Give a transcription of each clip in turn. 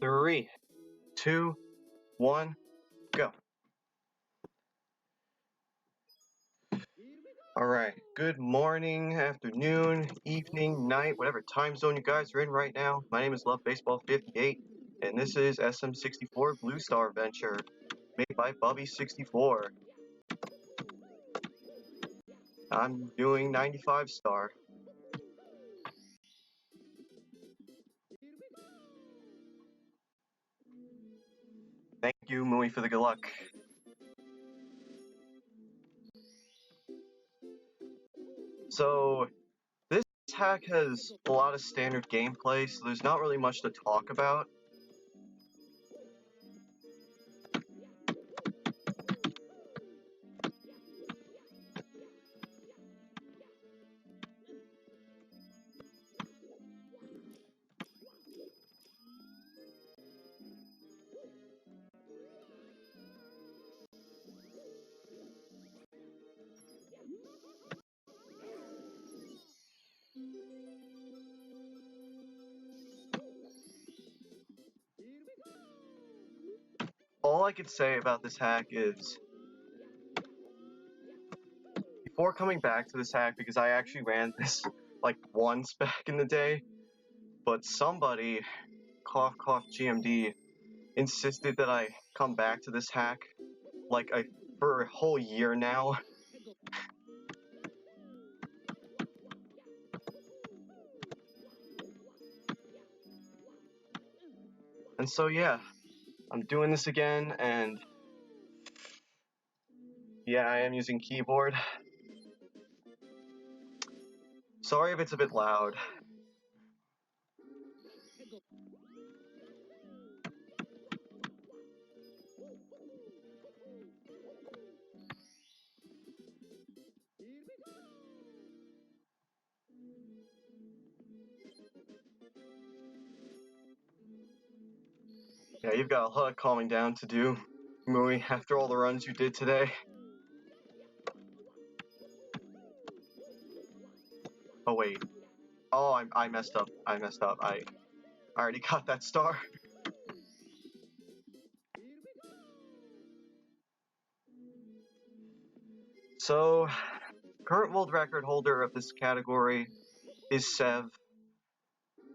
3, 2, 1, go. Alright, good morning, afternoon, evening, night, whatever time zone you guys are in right now. My name is Luvbaseball58, and this is SM64 Blue Star Venture, made by Bubby64. I'm doing 95 star. Thank you, Mui, for the good luck. So, this hack has a lot of standard gameplay, so there's not really much to talk about. All I could say about this hack is, before coming back to this hack, because I actually ran this like once back in the day, but somebody, cough cough GMD, insisted that I come back to this hack like for a whole year now. And so yeah, I'm doing this again, and yeah, I am using keyboard. Sorry if it's a bit loud. Yeah, you've got a lot of calming down to do, Mui, after all the runs you did today. Oh wait. Oh, I messed up. I already got that star. So, current world record holder of this category is Sev.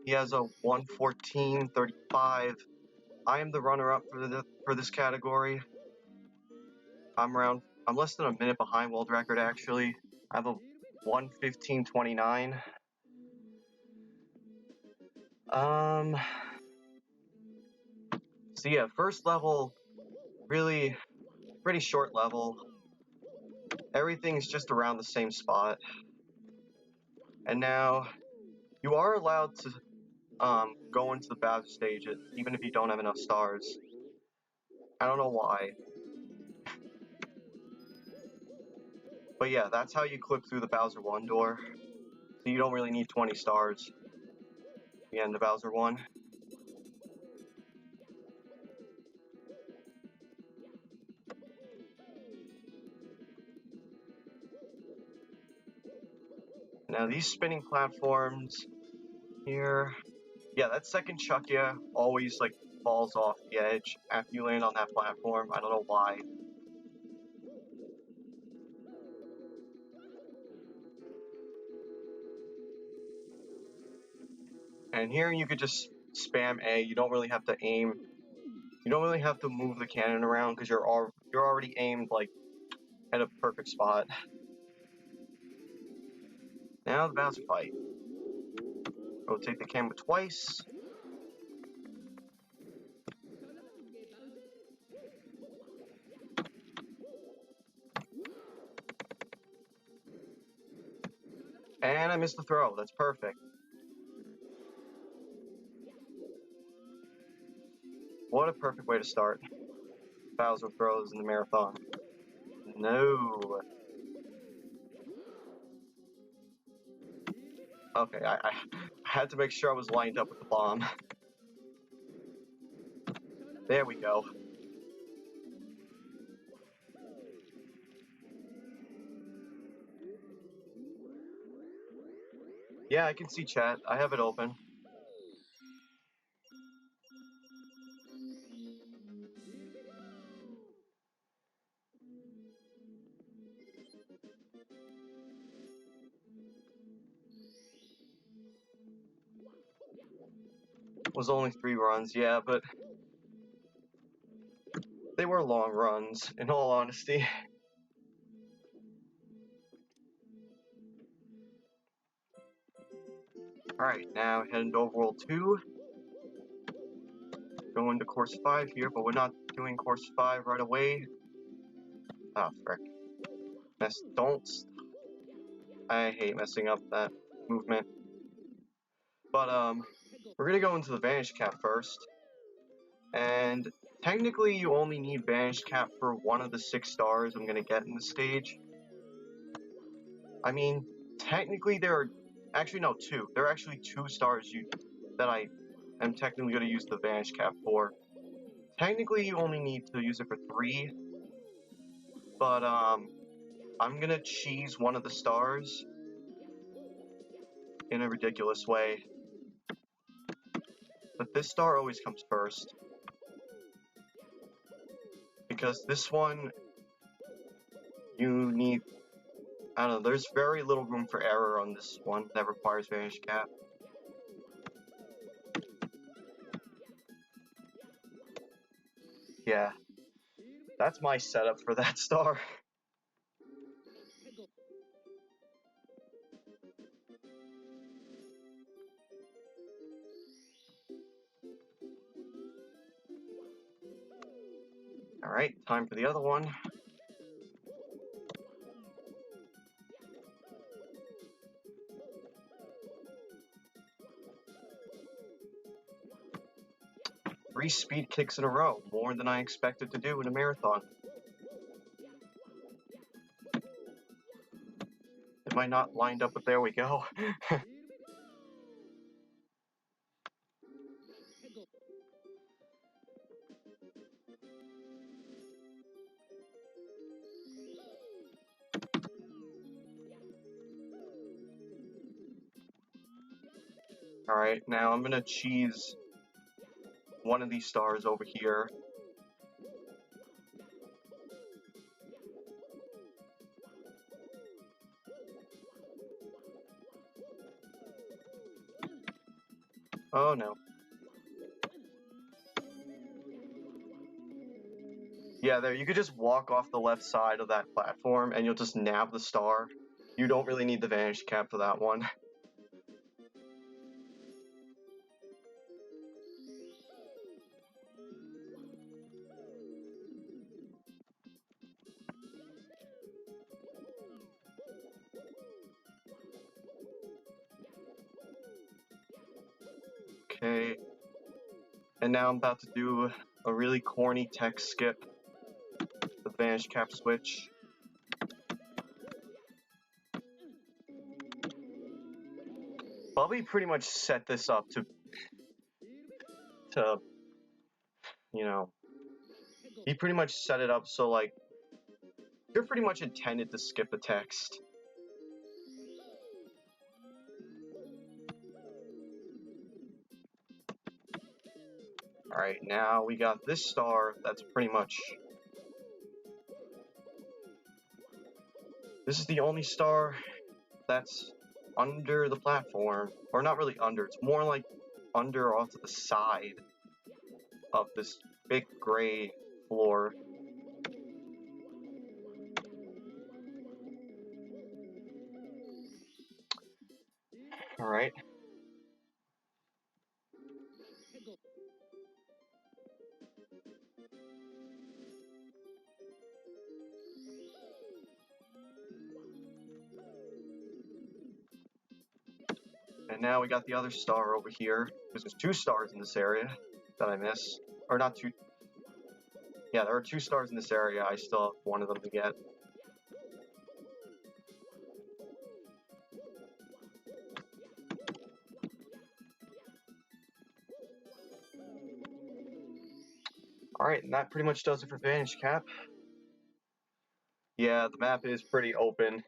He has a 1:14:35. I am the runner-up for this category. I'm less than a minute behind world record actually. I have a 1:15:29. So yeah, first level, really pretty short level. Everything's just around the same spot. And now you are allowed to go into the Bowser stage even if you don't have enough stars. I don't know why. But yeah, that's how you clip through the Bowser 1 door. So you don't really need 20 stars to get into Bowser 1. Now these spinning platforms here, yeah, that second Chuckya always like falls off the edge after you land on that platform. I don't know why. And here you could just spam A. You don't really have to aim. You don't really have to move the cannon around because you're already aimed like at a perfect spot. Now the Bowser fight. Rotate the camera twice. And I missed the throw. That's perfect. What a perfect way to start Bowser throws in the marathon. No. Okay, I had to make sure I was lined up with the bomb. There we go. Yeah, I can see chat. I have it open. was only 3 runs, yeah, but they were long runs, in all honesty. Alright, now heading to Overworld 2. Going to course 5 here, but we're not doing course 5 right away. Ah, frick. I hate messing up that movement. But, we're gonna go into the Vanish Cap first. And technically you only need Vanish Cap for one of the 6 stars I'm gonna get in the stage. I mean, technically there are, actually no, 2. There are actually 2 stars that I am technically gonna use the Vanish Cap for. Technically you only need to use it for 3. But, I'm gonna cheese one of the stars in a ridiculous way. But this star always comes first. Because this one, you need, I don't know, there's very little room for error on this one that requires Vanish Cap. Yeah, that's my setup for that star. Alright, time for the other one. Three speed kicks in a row, more than I expected to do in a marathon. It might not lined up, but there we go. Alright, now I'm gonna cheese one of these stars over here. Oh no. Yeah, there, you could just walk off the left side of that platform and you'll just nab the star. You don't really need the Vanish Cap for that one. Okay. And now I'm about to do a really corny tech skip. The Vanish Cap switch. Bubby pretty much set this up to, you know, he pretty much set it up so, like, you're pretty much intended to skip the text. Alright, now we got this star that's pretty much... This is the only star that's under the platform. Or not really under, it's more like under off to the side of this big gray floor. Alright. And now we got the other star over here, because there's 2 stars in this area that I miss. Or not 2... Yeah, there are 2 stars in this area, I still have one of them to get. Alright, and that pretty much does it for Vanish Cap. Yeah, the map is pretty open.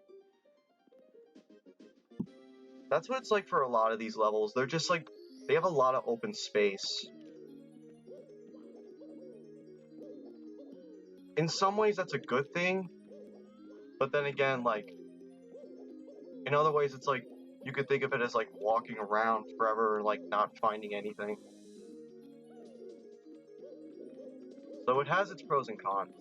That's what it's like for a lot of these levels. They're just like, they have a lot of open space. In some ways, that's a good thing. But then again, like, in other ways, it's like, you could think of it as like walking around forever, like not finding anything. So it has its pros and cons.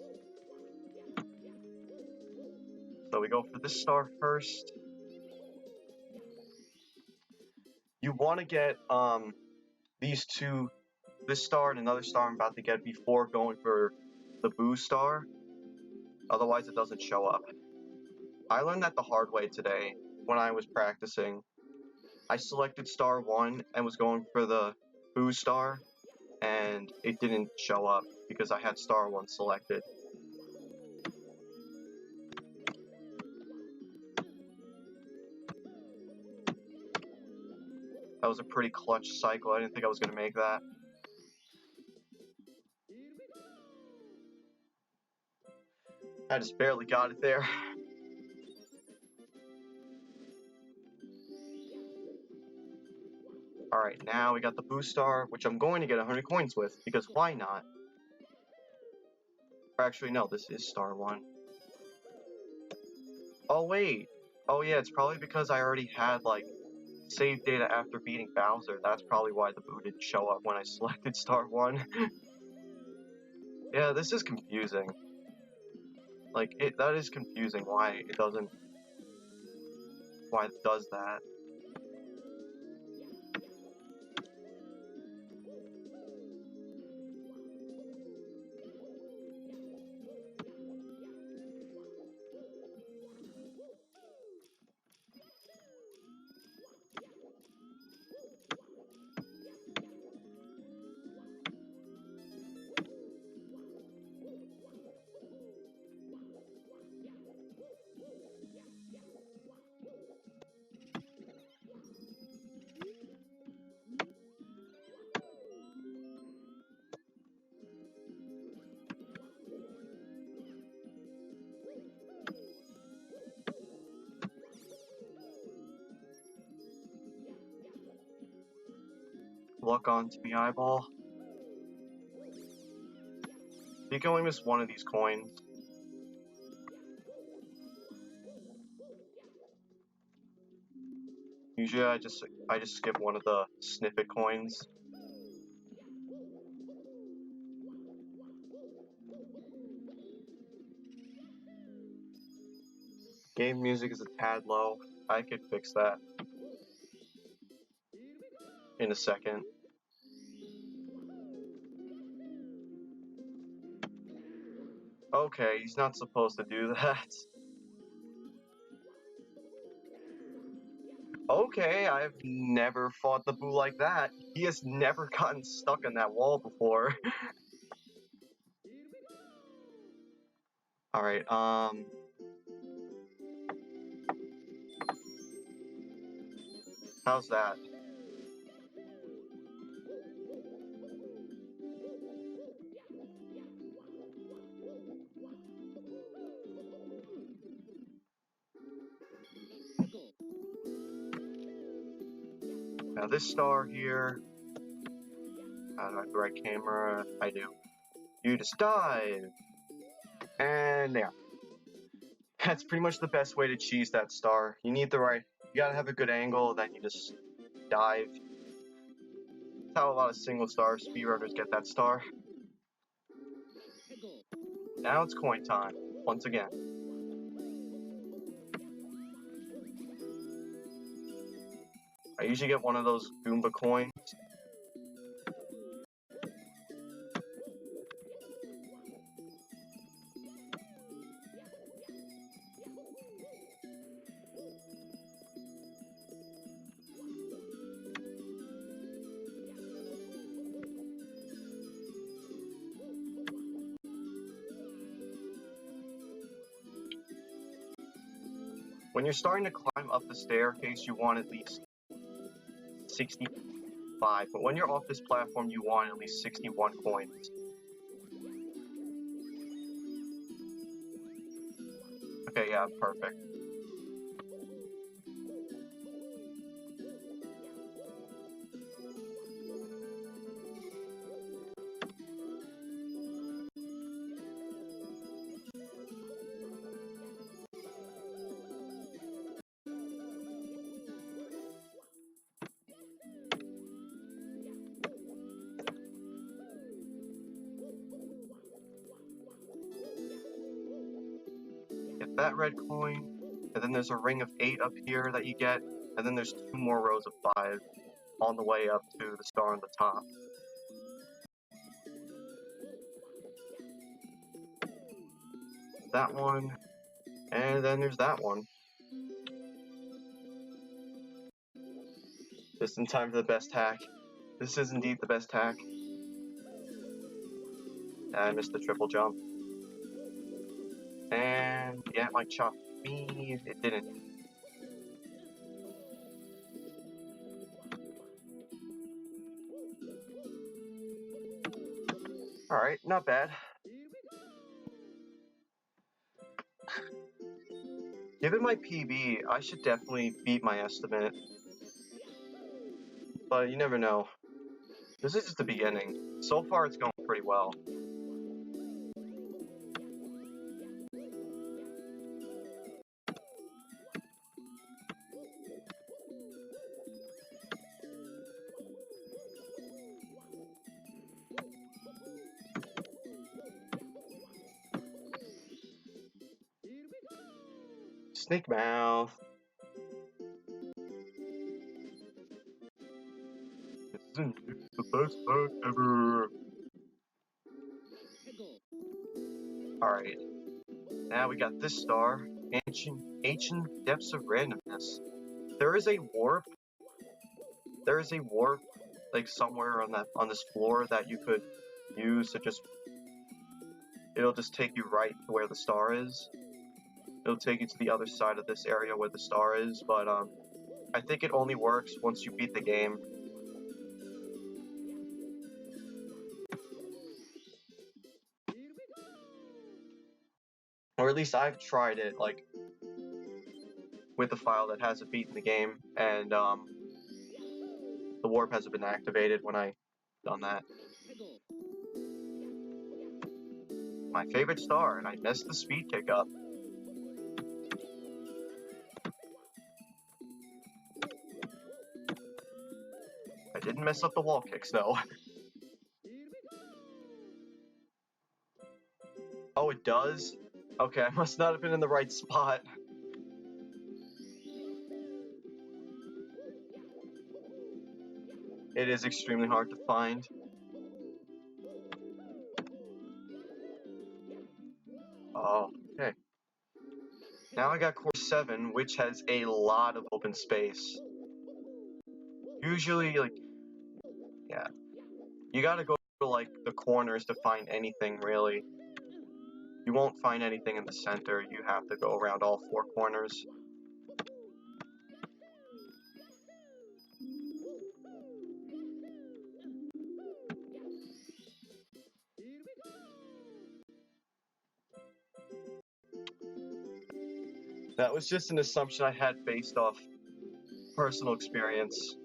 So we go for this star first. You want to get these two, this star and another star I'm about to get before going for the boo star. Otherwise it doesn't show up. I learned that the hard way today when I was practicing. I selected star 1 and was going for the boo star, and it didn't show up because I had star 1 selected. That was a pretty clutch cycle. I didn't think I was going to make that. I just barely got it there. Alright, now we got the boo star, which I'm going to get 100 coins with, because why not? Or actually, no, this is star 1. Oh, wait. Oh, yeah, it's probably because I already had, like, save data after beating Bowser. That's probably why the boo didn't show up when I selected star 1. Yeah, this is confusing. Like, that is confusing why it does that. Luck onto the eyeball. You can only miss one of these coins. Usually I just skip one of the snippet coins. Game music is a tad low. I could fix that in a second. Okay, he's not supposed to do that. Okay, I've never fought the boo like that. He has never gotten stuck in that wall before. Alright, how's that? Now this star here, I don't have the right camera, I do. You just dive! And there. That's pretty much the best way to cheese that star. You gotta have a good angle, then you just dive. That's how a lot of single star speedrunners get that star. Now it's coin time, once again. I usually get one of those Goomba coins. When you're starting to climb up the staircase, you want at least 65, but when you're off this platform, you want at least 61 coins. Okay, yeah, perfect. that red coin, and then there's a ring of 8 up here that you get, and then there's 2 more rows of 5 on the way up to the star on the top. That one, and then there's that one. Just in time for the best hack. This is indeed the best hack. I missed the triple jump. And yeah, it might chop me. It didn't. Alright, not bad. Given my PB, I should definitely beat my estimate. But you never know. This is just the beginning. So far, it's going pretty well. Snake mouth. This is the best hack ever. Alright. Now we got this star. Ancient depths of randomness. There is a warp. There is a warp, like somewhere on this floor that you could use to just. It'll just take you right to where the star is. It'll take you to the other side of this area where the star is, but I think it only works once you beat the game. Or at least I've tried it, like, with the file that hasn't beaten the game, and the warp hasn't been activated when I done that. My favorite star, and I messed the speed kick up. I didn't mess up the wall kicks, though. Oh, it does? Okay, I must not have been in the right spot. It is extremely hard to find. Oh, okay. Now I got course 7, which has a lot of open space. Usually, like, yeah. You gotta go to, like, the corners to find anything, really. You won't find anything in the center. You have to go around all 4 corners. That was just an assumption I had based off personal experience.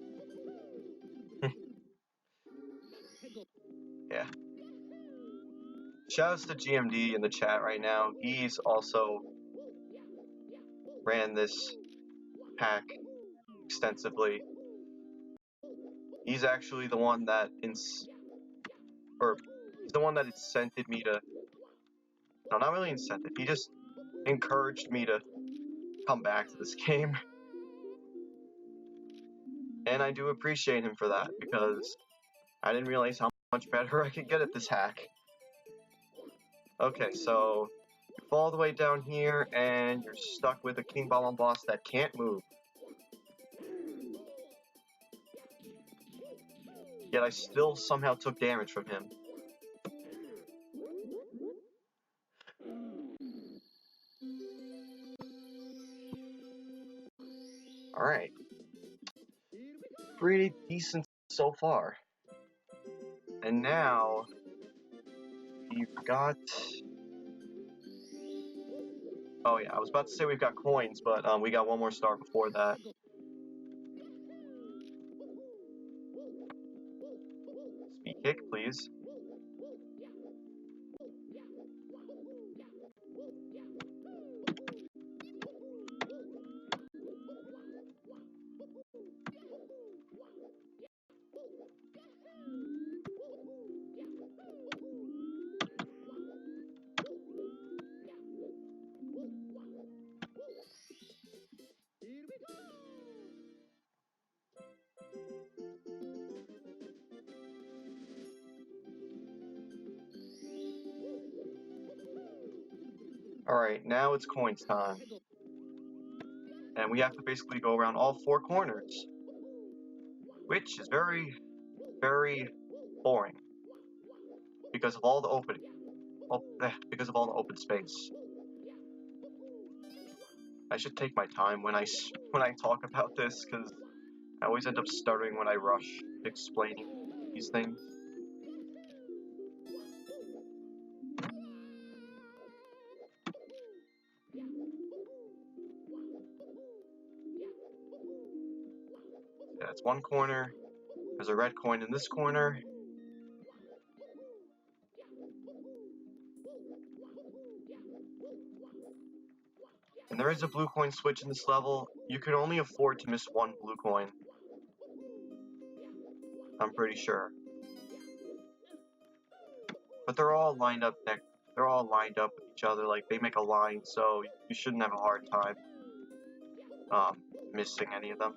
Yeah. Shoutouts to GMD in the chat right now. He's also ran this hack extensively. He's actually the one that he's the one that incented me to. No, not really incented. He just encouraged me to come back to this game. And I do appreciate him for that, because I didn't realize how much better I could get at this hack. Okay, so you fall all the way down here, and you're stuck with a King Bomb boss that can't move. Yet I still somehow took damage from him. Alright. Pretty decent so far. And now we've got. Oh yeah, I was about to say we've got coins, but we got one more star before that. Speed kick, please. Alright, now it's coins time. And we have to basically go around all 4 corners, which is very, very boring because of all the open space. I should take my time when I talk about this because I always end up stuttering when I rush explaining these things. Yeah, it's one corner. There's a red coin in this corner. And there is a blue coin switch in this level. You can only afford to miss one blue coin. I'm pretty sure. But they're all lined up with each other, like they make a line, so you shouldn't have a hard time missing any of them.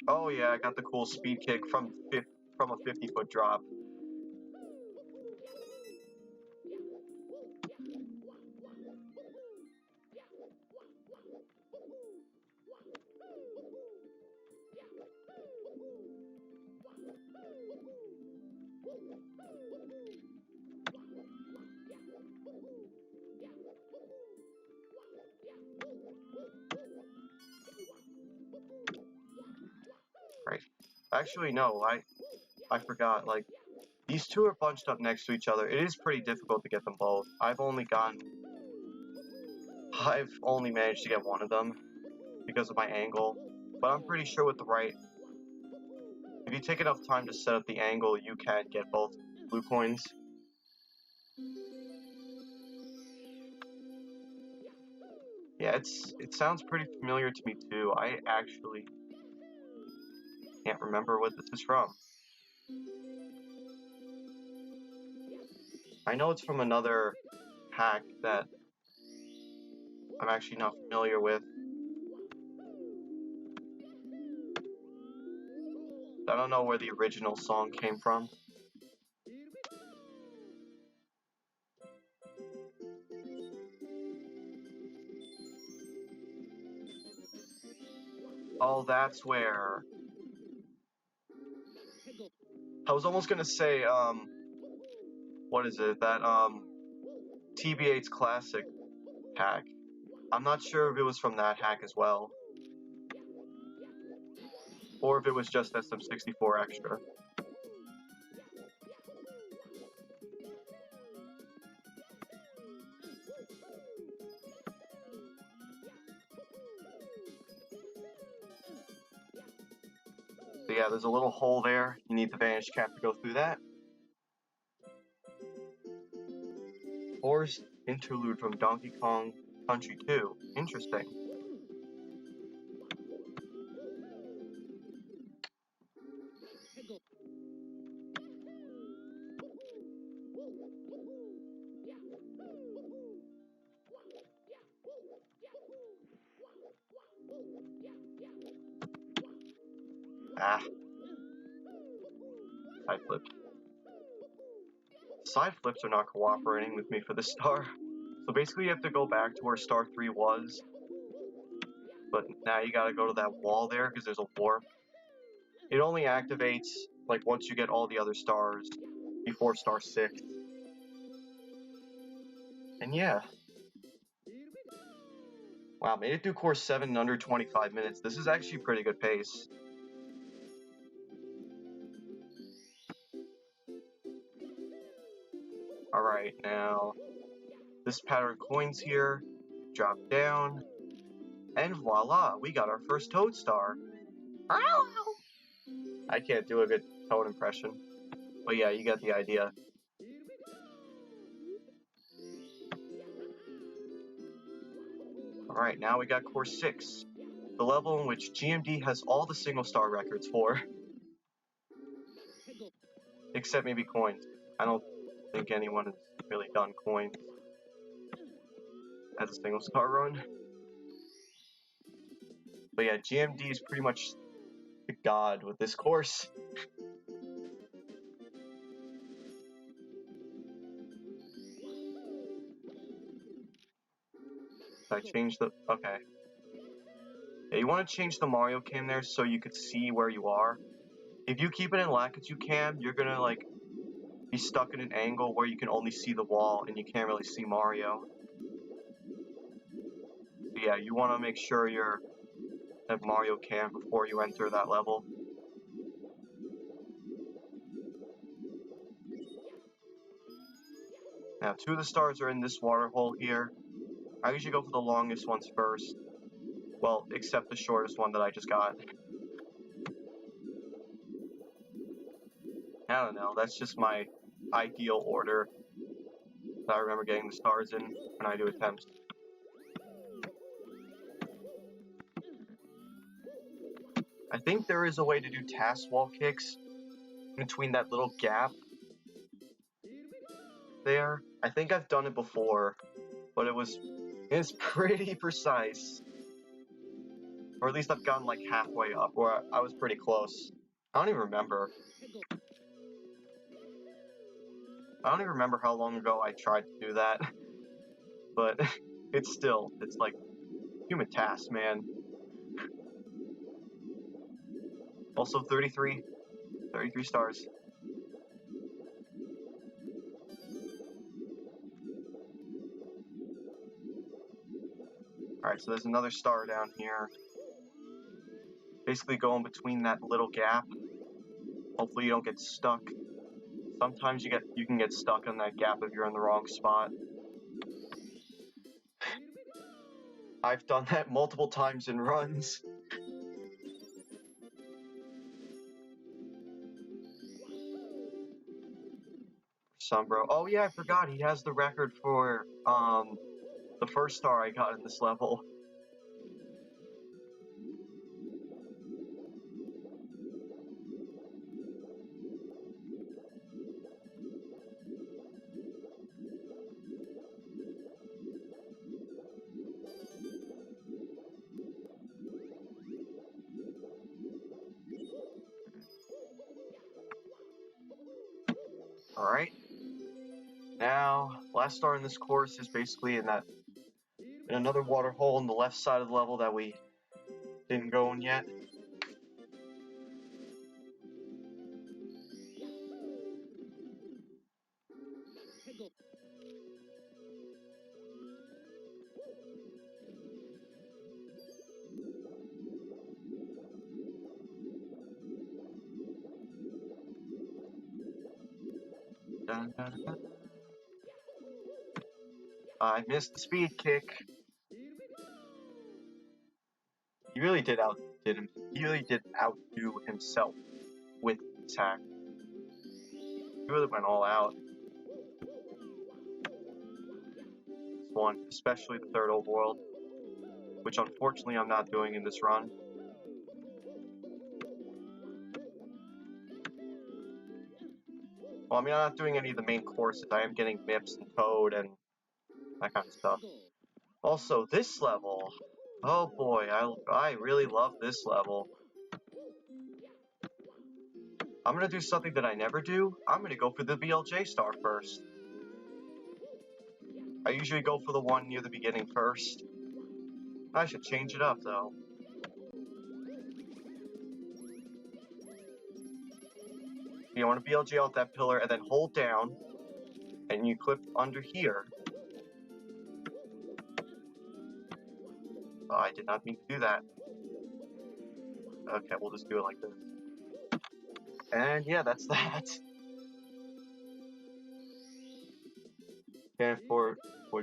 Oh yeah, I got the cool speed kick from a 50-foot drop. Right. Actually, no, I forgot, like, these two are bunched up next to each other. It is pretty difficult to get them both. I've only managed to get one of them because of my angle, but I'm pretty sure with the right, if you take enough time to set up the angle, you can get both blue coins. Yeah, it sounds pretty familiar to me too. I actually can't remember what this is from. I know it's from another hack that I'm actually not familiar with. I don't know where the original song came from. Oh, that's where. I was almost gonna say, what is it? That, TB8's classic hack. I'm not sure if it was from that hack as well. Or if it was just SM64 extra. So yeah, there's a little hole there. You need the Vanish Cap to go through that. Forest interlude from Donkey Kong Country 2. Interesting. Ah. Side flips. Side flips are not cooperating with me for this star. So basically you have to go back to where star 3 was. But now you gotta go to that wall there because there's a warp. It only activates like once you get all the other stars before star 6. And yeah. Wow, made it through course 7 in under 25 minutes. This is actually pretty good pace. Alright, now this pattern coins here, drop down, and voila, we got our first Toad star. I can't do a good Toad impression, but yeah, you get the idea. Alright, now we got course 6, the level in which GMD has all the single star records for. Except maybe coins. I don't think anyone has really done coins. as a single star run. But yeah, GMD is pretty much the god with this course. I changed the... okay. Yeah, you want to change the Mario cam there so you could see where you are. If you keep it in Lakitu cam, you're gonna like be stuck in an angle where you can only see the wall and you can't really see Mario. So yeah, you want to make sure you're at Mario cam before you enter that level. Now, 2 of the stars are in this water hole here. I usually go for the longest ones first. Well, except the shortest one that I just got. I don't know, that's just my ideal order that I remember getting the stars in when I do attempts. I think there is a way to do task wall kicks between that little gap there. I think I've done it before, but it's pretty precise. Or at least I've gotten like halfway up, or I was pretty close. I don't even remember. I don't even remember how long ago I tried to do that. But it's like human task, man. Also 33 stars. Alright, so there's another star down here. Basically going between that little gap. Hopefully you don't get stuck. Sometimes you can get stuck on that gap if you're in the wrong spot. I've done that multiple times in runs. Sombro. Oh yeah, I forgot he has the record for the first star I got in this level. Alright. Now, last star in this course is basically in another water hole on the left side of the level that we didn't go in yet. Dun, dun, dun. I missed the speed kick. He really did outdo himself with attack. He really went all out. This one, especially the third overworld, which unfortunately I'm not doing in this run. Well, I mean, I'm not doing any of the main courses. I am getting MIPS and Toad and that kind of stuff. Also, this level, oh boy, I really love this level. I'm gonna do something that I never do. I'm gonna go for the BLJ star first. I usually go for the one near the beginning first. I should change it up though. You want to BLJ out that pillar and then hold down, and you clip under here. Oh, I did not mean to do that. Okay, we'll just do it like this. And yeah, that's that. Can't avoid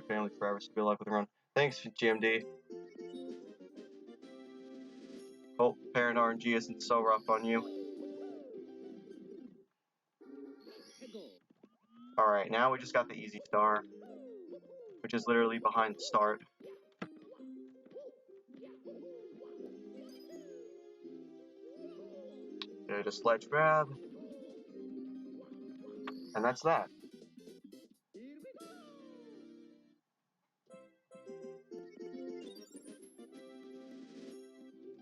family forever, so good luck with the run. Thanks, GMD. Hope parent RNG isn't so rough on you. Alright, now we just got the easy star, which is literally behind the start. Okay, just ledge grab. And that's that.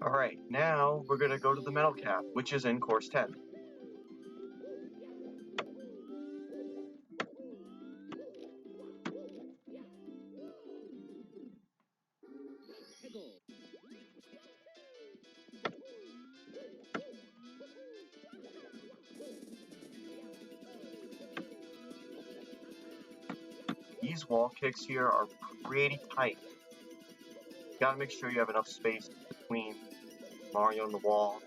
Alright, now we're gonna go to the metal cap, which is in course 10. These wall kicks here are pretty tight. You gotta make sure you have enough space between Mario and the wall.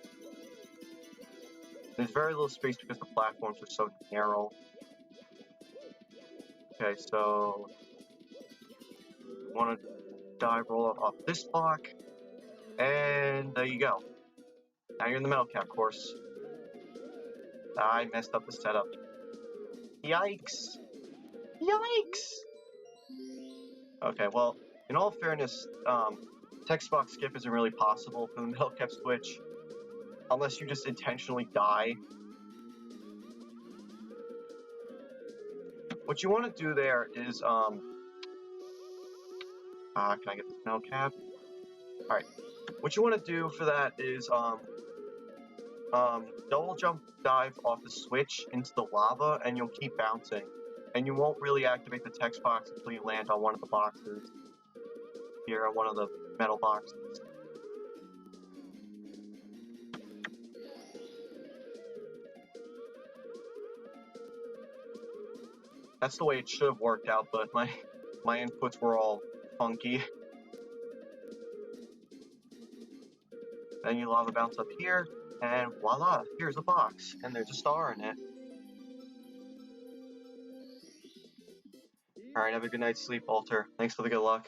There's very little space because the platforms are so narrow. Okay, so you want to dive roll off this block, and there you go. Now you're in the metal cap course. I messed up the setup. Yikes! Yikes! Okay, well, in all fairness, text box skip isn't really possible for the metal cap switch, unless you just intentionally die. What you want to do there is, can I get this metal cap? Alright. What you want to do for that is, double jump dive off the switch into the lava, and you'll keep bouncing. And you won't really activate the text box until you land on one of the boxes. Here on one of the metal boxes. That's the way it should have worked out, but my inputs were all funky. Then you lava bounce up here, and voila, here's a box, and there's a star in it. Alright, have a good night's sleep, Walter. Thanks for the good luck.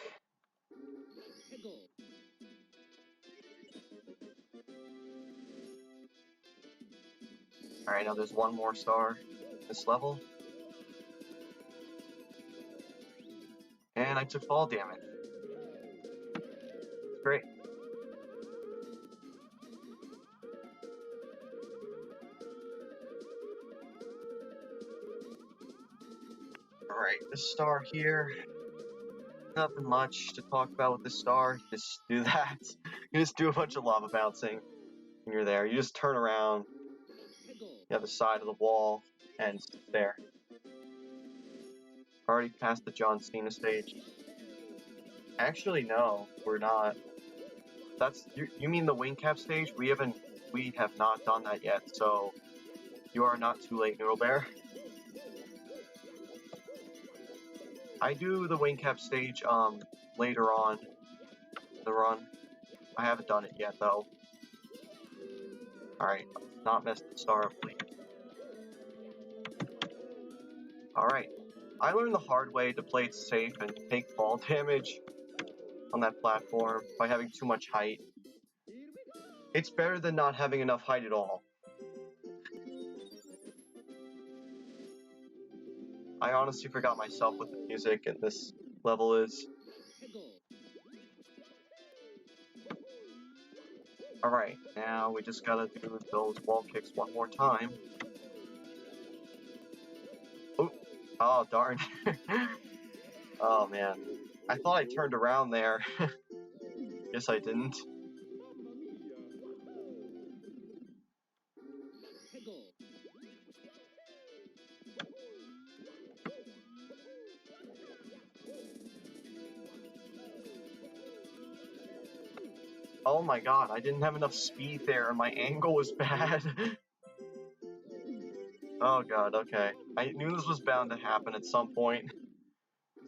Alright, now there's one more star this level. And I took fall damage. Great. Alright, this star here. Nothing much to talk about with this star. Just do that. You just do a bunch of lava bouncing when you're there. You just turn around the other side of the wall and sit there. Already past the John Cena stage. Actually, no, we're not. That's you mean the wing cap stage? We have not done that yet. So you are not too late, Noodle Bear. I do the wing cap stage later on the run. I haven't done it yet though. Alright, not mess the star up, please. Alright. I learned the hard way to play it safe and take fall damage on that platform by having too much height. It's better than not having enough height at all. I honestly forgot myself what the music in this level is. Alright, now we just gotta do those wall kicks one more time. Oh, darn. Oh, man. I thought I turned around there. Guess I didn't. Oh my god, I didn't have enough speed there and my angle was bad. Oh god, okay. I knew this was bound to happen at some point.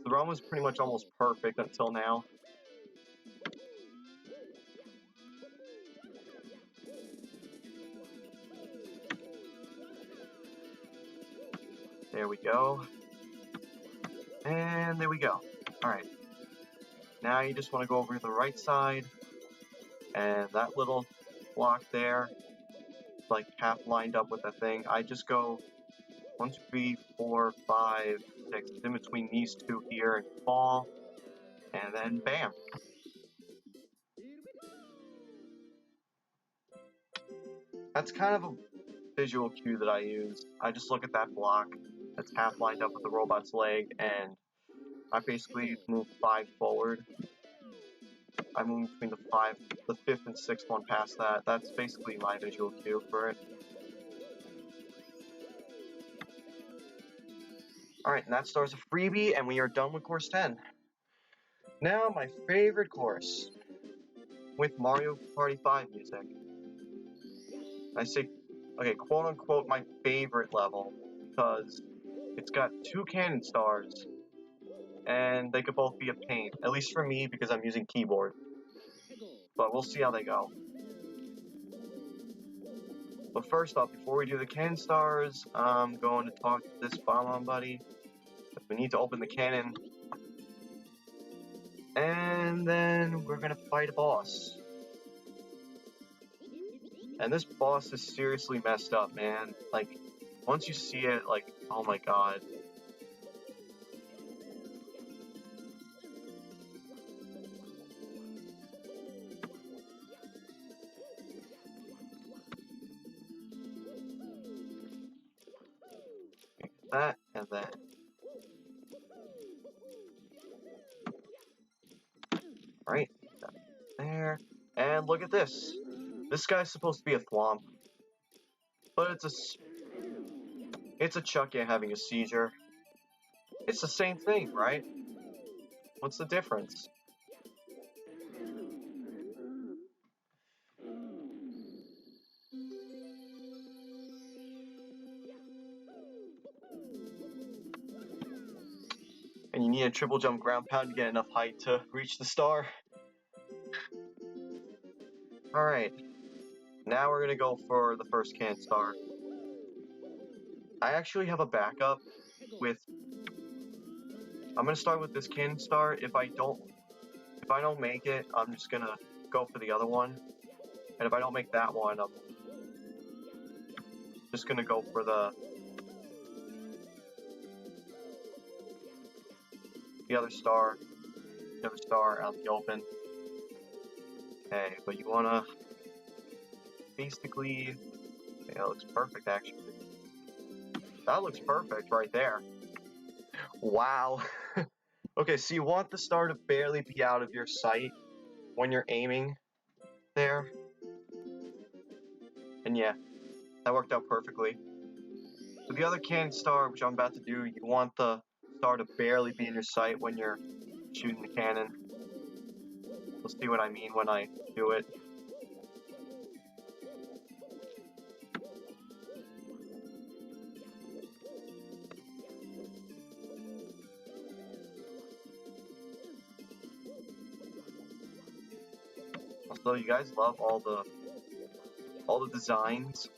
The run was pretty much almost perfect until now. There we go. And there we go. Alright. Now you just want to go over to the right side. And that little block there, like half lined up with the thing. I just go 1, 2, 3, 4, 5, 6 in between these two here and fall. And then bam. That's kind of a visual cue that I use. I just look at that block that's half lined up with the robot's leg, and I basically move 5 forward. I move between the fifth and sixth one past that. That's basically my visual cue for it. Alright, and that starts a freebie, and we are done with course 10. Now, my favorite course, with Mario Party 5 music. I say, okay, quote-unquote my favorite level, because it's got 2 cannon stars, and they could both be a pain. At least for me, because I'm using keyboard. But we'll see how they go. But first off, before we do the cannon stars, I'm going to talk to this Bomb buddy. We need to open the cannon. And then we're gonna fight a boss. And this boss is seriously messed up, man. Like, once you see it, like, oh my god. That, and then. Right, there. And look at this. This guy's supposed to be a thwomp. But it's a Chucky having a seizure. It's the same thing, right? What's the difference? And you need a triple jump ground pound to get enough height to reach the star. Alright. Now we're gonna go for the first cannon star. I actually have a backup with... I'm gonna start with this cannon star. If I don't make it, I'm just gonna go for the other one. And if I don't make that one, I'm just gonna go for the other star. The other star out in the open. Okay, but you wanna basically... Okay, that looks perfect, actually. That looks perfect right there. Wow. Okay, so you want the star to barely be out of your sight when you're aiming there. And yeah, that worked out perfectly. With the other cannon star, which I'm about to do, you want the star to barely be in your sight when you're shooting the cannon. You'll see what I mean when I do it. Also, you guys love all the designs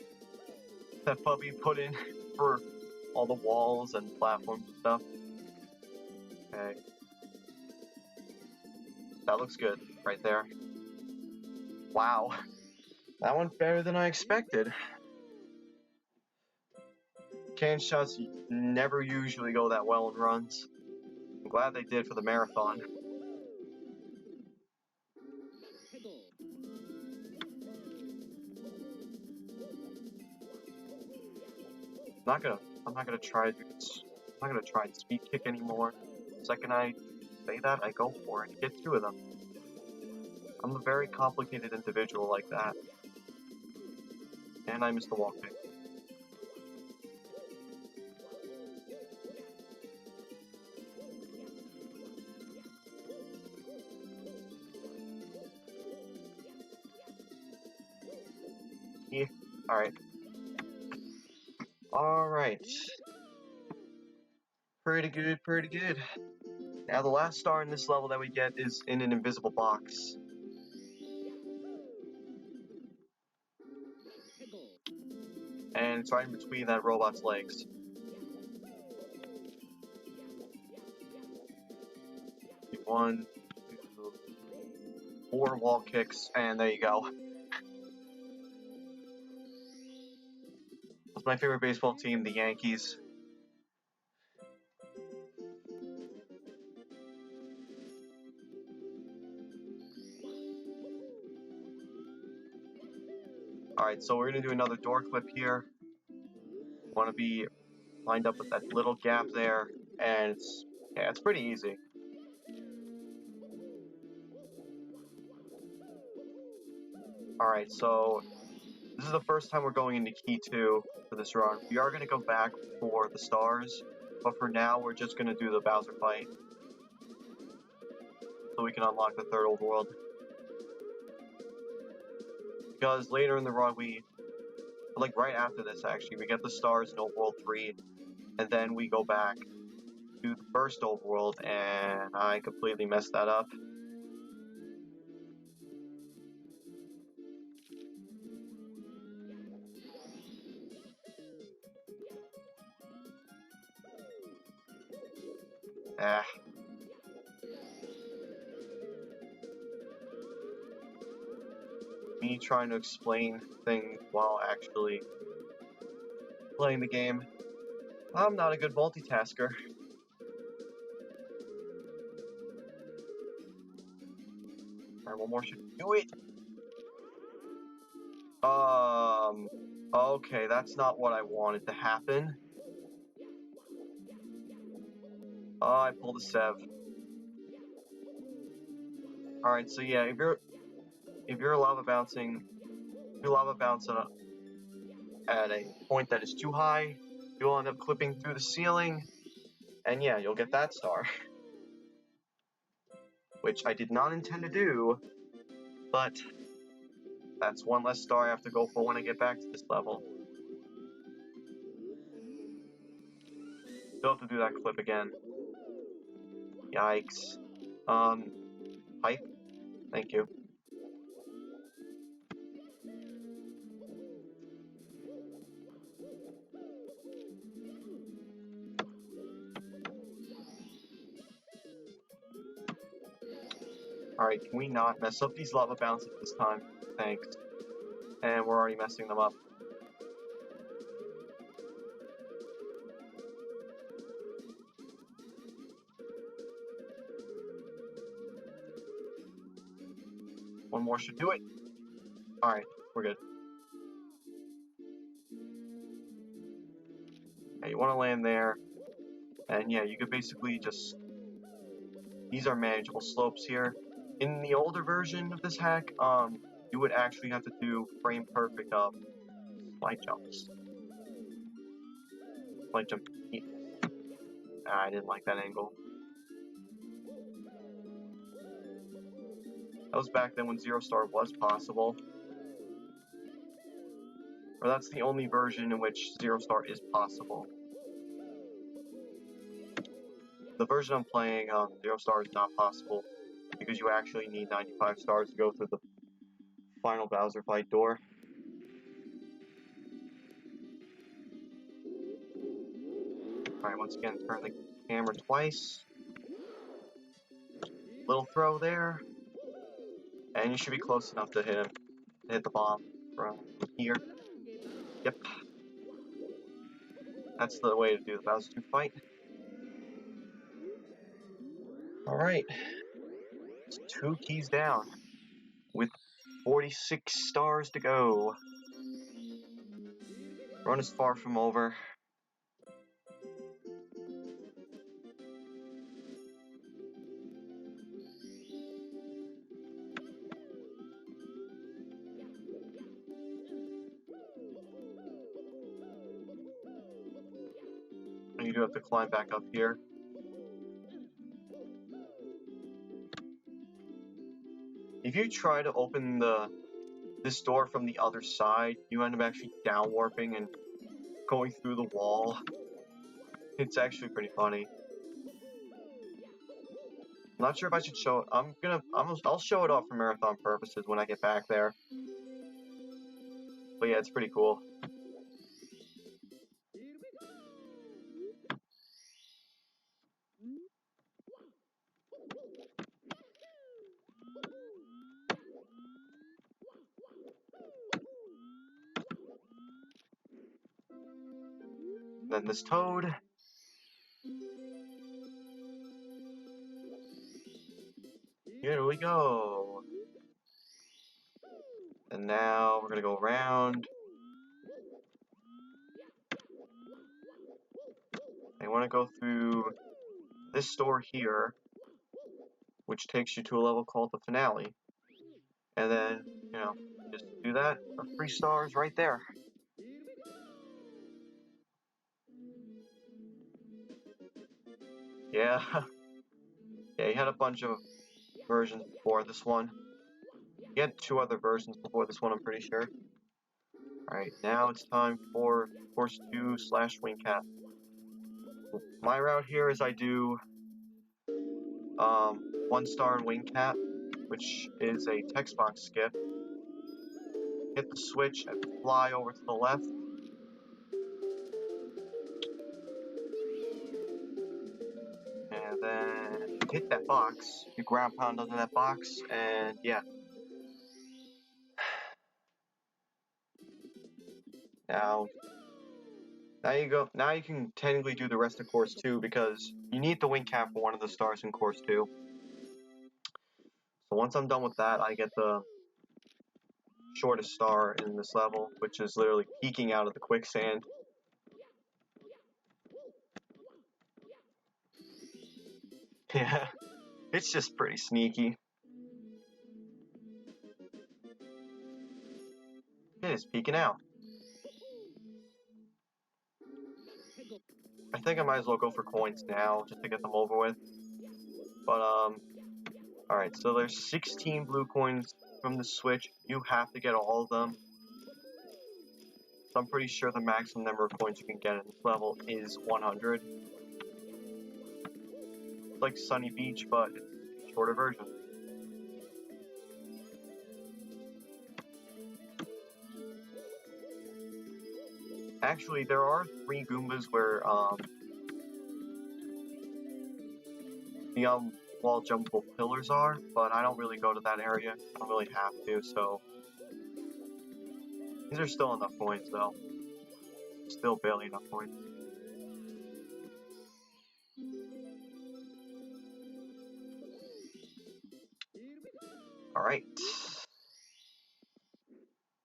that Puppy put in for all the walls and platforms and stuff. Okay. That looks good right there. Wow. That went better than I expected. Cannon shots never usually go that well in runs. I'm glad they did for the marathon. I'm not gonna try and speed kick anymore. The second I say that, I go for it. Get 2 of them. I'm a very complicated individual like that. And I missed the wall kick. Yeah. Alright. Alright. Pretty good, pretty good. Now the last star in this level that we get is in an invisible box. And it's right in between that robot's legs. One, 2, 4 wall kicks, and there you go. That's my favorite baseball team, the Yankees. Alright, so we're gonna do another door clip here. Want to be lined up with that little gap there, and it's pretty easy. Alright, so this is the first time we're going into Key 2 for this run. We are going to go back for the stars, but for now we're just going to do the Bowser fight. So we can unlock the third overworld. Because later in the run like right after this actually, we get the stars in Overworld 3, and then we go back to the first overworld, and I completely messed that up. Me trying to explain things while actually playing the game. I'm not a good multitasker. Alright, one more should do it. Okay, that's not what I wanted to happen. I pulled a Sev. Alright, so yeah, if you're lava bouncing at a point that is too high, you'll end up clipping through the ceiling, and yeah, you'll get that star. Which I did not intend to do, but that's one less star I have to go for when I get back to this level. Still have to do that clip again. Yikes. Pipe? Thank you. Alright, can we not mess up these lava bounces this time? Thanks. And we're already messing them up. One more should do it. Alright, we're good. Yeah, you want to land there. And yeah, you could basically just... These are manageable slopes here. In the older version of this hack, you would actually have to do frame perfect slide jumps. Slide jump. I didn't like that angle. That was back then when Zero Star was possible. Or that's the only version in which Zero Star is possible. The version I'm playing, Zero Star is not possible, because you actually need 95 stars to go through the final Bowser fight door. Alright, once again, turn the camera twice. Little throw there. And you should be close enough to hit him. To hit the bomb from here. Yep. That's the way to do the Bowser 2 fight. Alright. It's 2 keys down. With 46 stars to go. Run is far from over. And you do have to climb back up here. If you try to open this door from the other side, you end up actually down warping and going through the wall. It's actually pretty funny. I'm not sure if I should show it. I'll show it off for marathon purposes when I get back there. But yeah, it's pretty cool. Then this toad. Here we go. And now we're gonna go around. I want to go through this door here, which takes you to a level called the finale. And then, you know, just do that. 3 stars right there. Yeah. Yeah, he had a bunch of versions before this one. He had 2 other versions before this one, I'm pretty sure. Alright, now it's time for course 2/wing cap. My route here is I do 1 star in wing cap, which is a text box skip. Hit the switch and fly over to the left. And then hit that box. You ground pound under that box, and yeah. Now you go. Now you can technically do the rest of course 2 because you need the wing cap for 1 of the stars in course 2. So once I'm done with that, I get the shortest star in this level, which is literally peeking out of the quicksand. Yeah, it's just pretty sneaky. It is peeking out. I think I might as well go for coins now, just to get them over with. But, alright, so there's 16 blue coins from the switch. You have to get all of them. So I'm pretty sure the maximum number of coins you can get in this level is 100. It's like Sunny Beach, but it's a shorter version. Actually, there are 3 Goombas where, the wall jumpable pillars are, but I don't really go to that area. I don't really have to, so these are still enough coins, though. Still barely enough coins. Alright.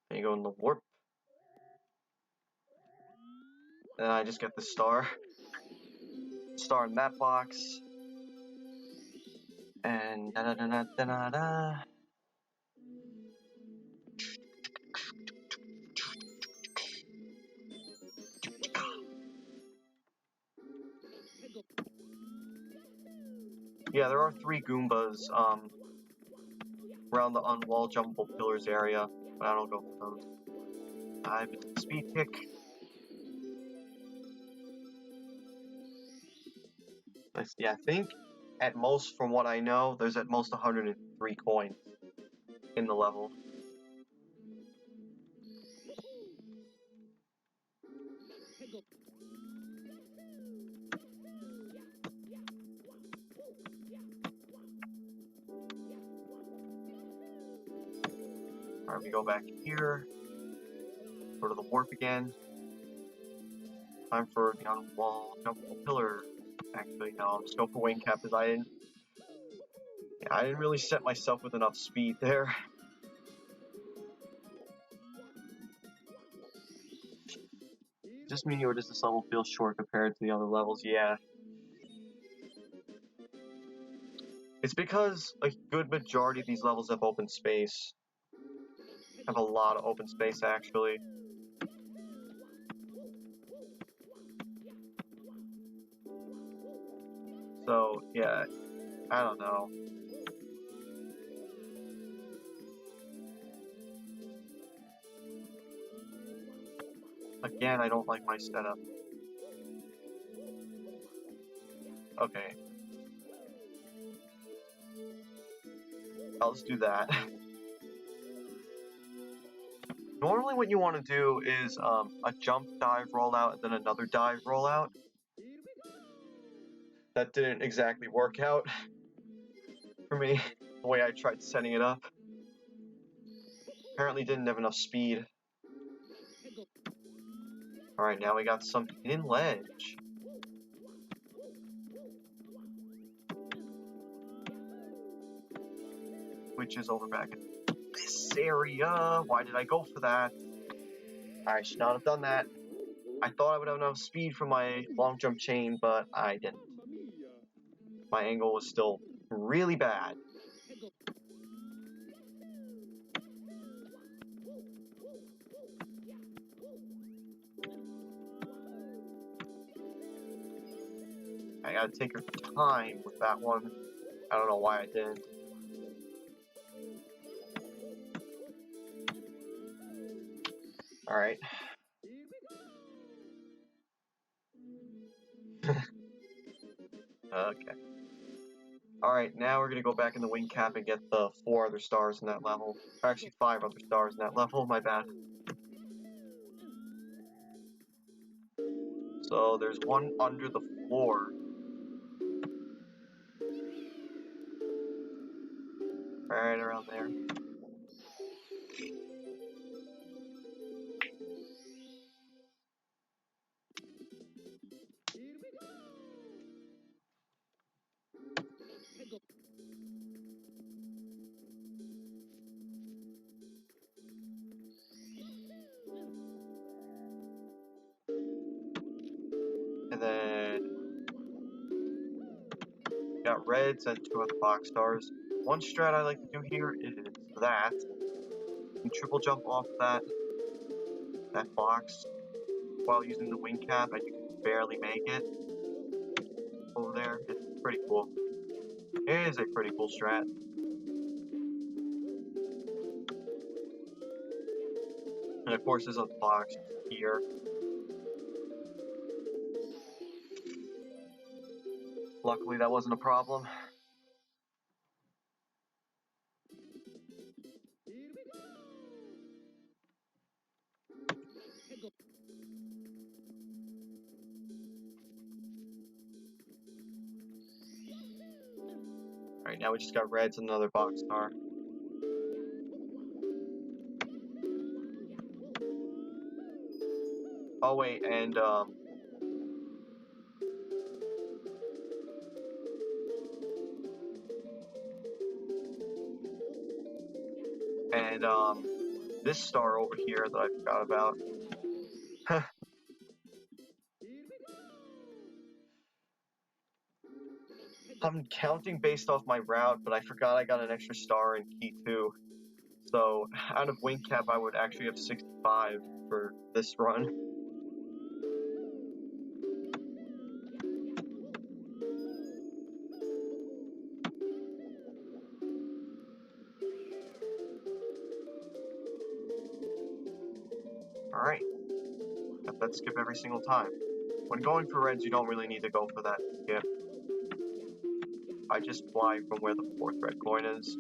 Then you go in the warp. Then I just get the star. Star in that box. And da-da-da-da-da-da. Yeah, there are 3 Goombas around the unwall jumpable pillars area, but I don't go for those. I missed the speed kick. Yeah, I think at most, from what I know, there's at most 103 coins in the level. Alright, we go back here. Go to the warp again. Time for the on-wall jumpable pillar. Actually, no, I'll just go for wing cap because I didn't really set myself with enough speed there. Just me, or does this level feel short compared to the other levels? Yeah. It's because a good majority of these levels have open space. Have a lot of open space, actually. So, yeah, I don't know. Again, I don't like my setup. Okay. I'll just do that. Normally what you want to do is a jump dive rollout and then another dive rollout. That didn't exactly work out for me, the way I tried setting it up. Apparently didn't have enough speed. Alright, now we got some hidden ledge. Which is over back in this area. Why did I go for that? I should not have done that. I thought I would have enough speed for my long jump chain, but I didn't. My angle was still really bad. I gotta take your time with that one. I don't know why I didn't. Alright. Okay. Alright, now we're gonna go back in the wing cap and get the 4 other stars in that level. Or actually 5 other stars in that level, my bad. So there's one under the floor. Right around there. And then got reds and 2 other box stars. One strat I like to do here is that. You triple jump off that box while using the wing cap, and you can barely make it over there. It's pretty cool. It is a pretty cool strat. And of course, there's a box here. Luckily, that wasn't a problem. Alright, now we just got reds and another box star. Oh wait, and this star over here that I forgot about. I'm counting based off my route, but I forgot I got an extra star in key 2. So, out of wing cap, I would actually have 65 for this run. Alright. Got that skip every single time. When going for reds, you don't really need to go for that skip. I just fly from where the 4th red coin is.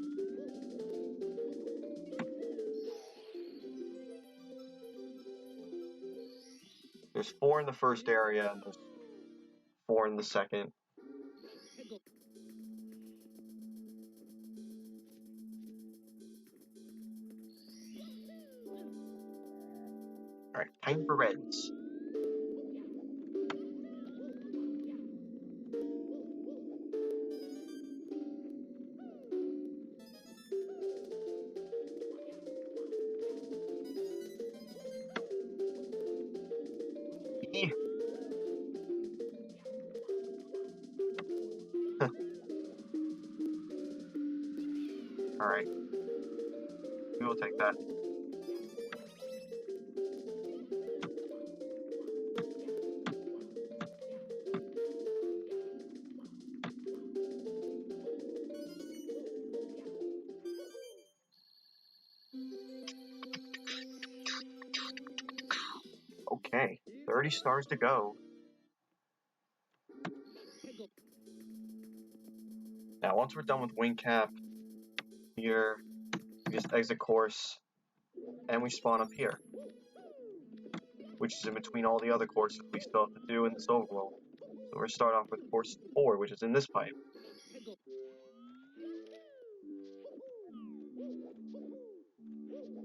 There's 4 in the first area, and there's 4 in the second. Alright, time for reds. Alright. We will take that. Okay, 30 stars to go. Now, once we're done with wing cap, here, we just exit course, and we spawn up here, which is in between all the other courses we still have to do in this overworld. So we're gonna start off with course 4, which is in this pipe.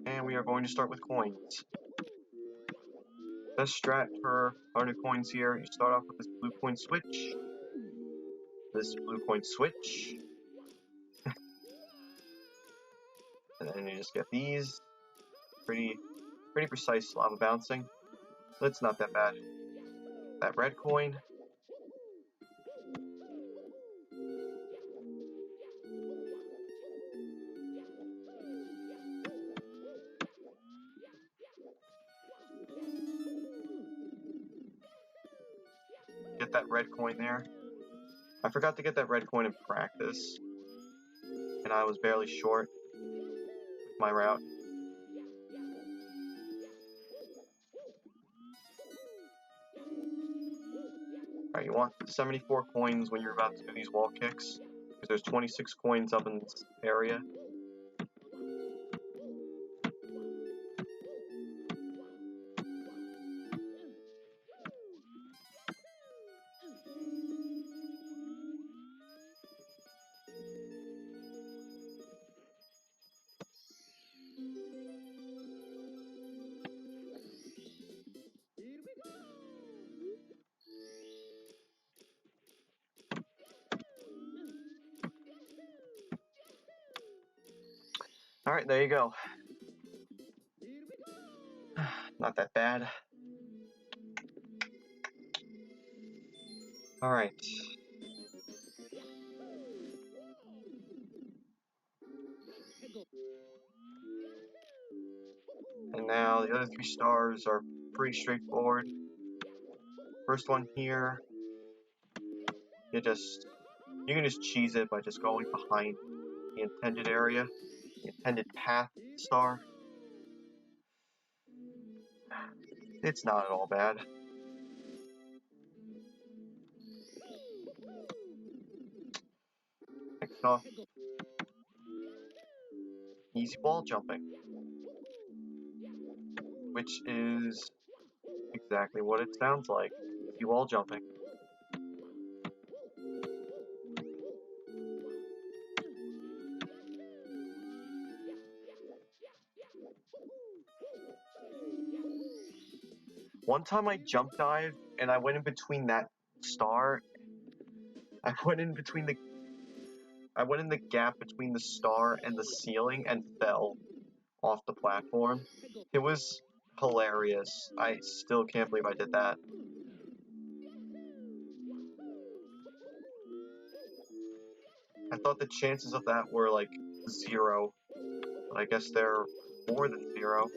And we are going to start with coins. Best strat for our new coins here, you start off with this blue coin switch, this blue coin switch, and then you just get these. Pretty precise lava bouncing. That's not that bad. That red coin. Get that red coin there. I forgot to get that red coin in practice, and I was barely short with my route. Alright, you want 74 coins when you're about to do these wall kicks, because there's 26 coins up in this area. Alright, there you go. Not that bad. Alright. And now the other 3 stars are pretty straightforward. First one here, you can just cheese it by just going behind the intended area, the intended path star. It's not at all bad. Next off, easy wall jumping, which is exactly what it sounds like, easy wall jumping. One time I jump dived and I went in between that star. I went in the gap between the star and the ceiling and fell off the platform. It was hilarious. I still can't believe I did that. I thought the chances of that were like 0, but I guess they're more than 0.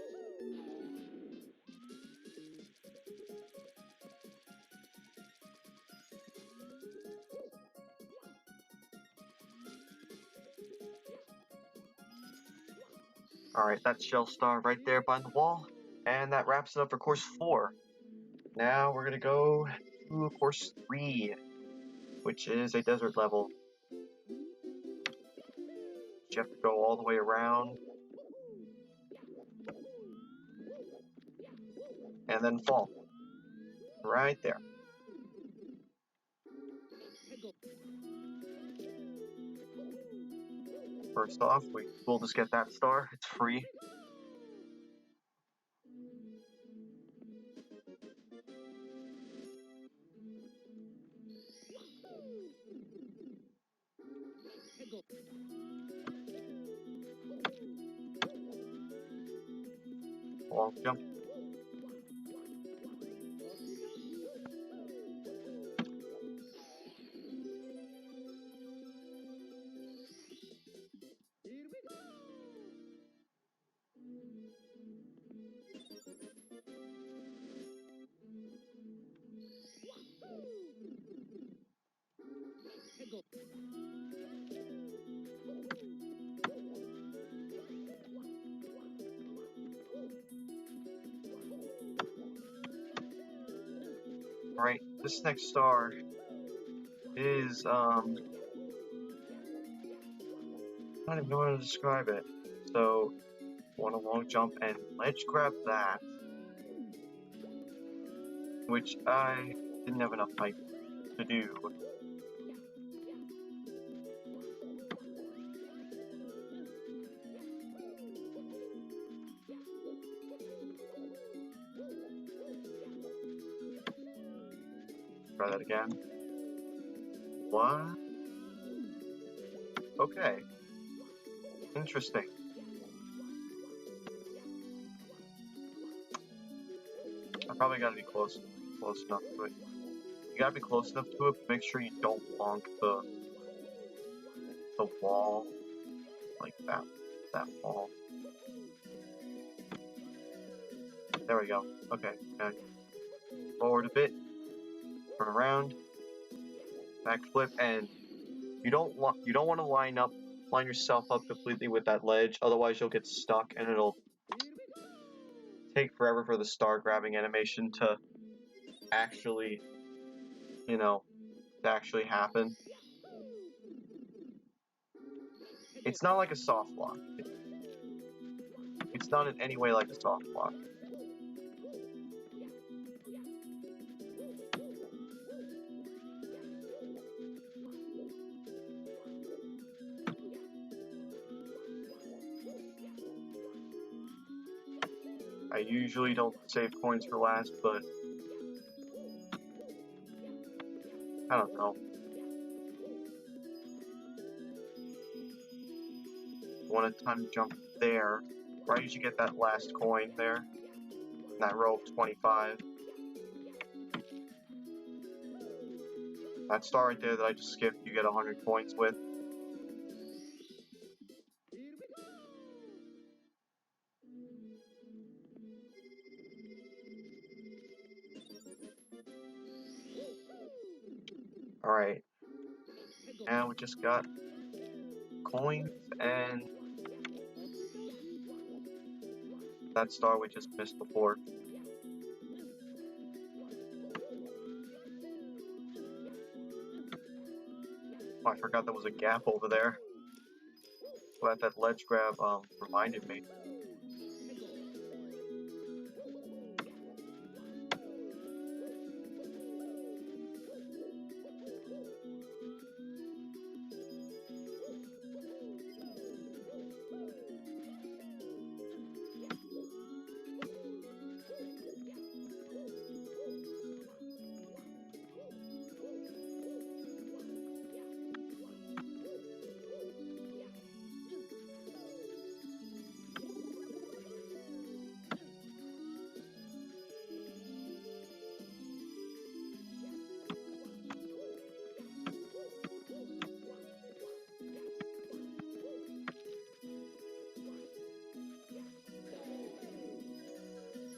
Alright, that's Shell Star right there by the wall, and that wraps it up for course 4. Now we're gonna go to course 3, which is a desert level. You have to go all the way around, and then fall. Right there. First off, we'll just get that star. It's free. Wall jump. Alright, this next star is, I don't even know how to describe it. So, want a long jump and ledge grab that, which I didn't have enough height to do. Try that again. What? Okay. Interesting. I probably gotta be close enough to it. You gotta be close enough to it, but make sure you don't bonk the wall like that wall. There we go. Okay. Forward a bit. Turn around. backflip, and you don't want to line yourself up completely with that ledge, otherwise you'll get stuck and it'll take forever for the star grabbing animation to actually, happen. It's not like a soft block. It's not in any way like a soft block. I usually don't save coins for last, but I don't know. Want a time to jump there, where I usually get that last coin there, in that row of 25. That star right there that I just skipped, you get 100 points with. Alright. Now we just got coins and that star we just missed before. Oh, I forgot there was a gap over there. Glad that ledge grab reminded me.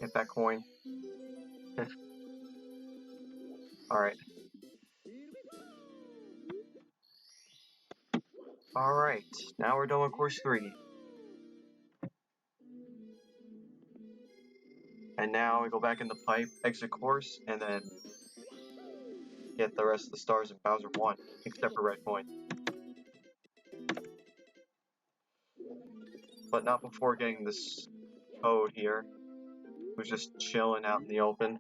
Get that coin. Alright. Alright, now we're done with course 3. And now we go back in the pipe, exit course, and then get the rest of the stars in Bowser 1, except for red coin. But not before getting this toad here, who's just chilling out in the open.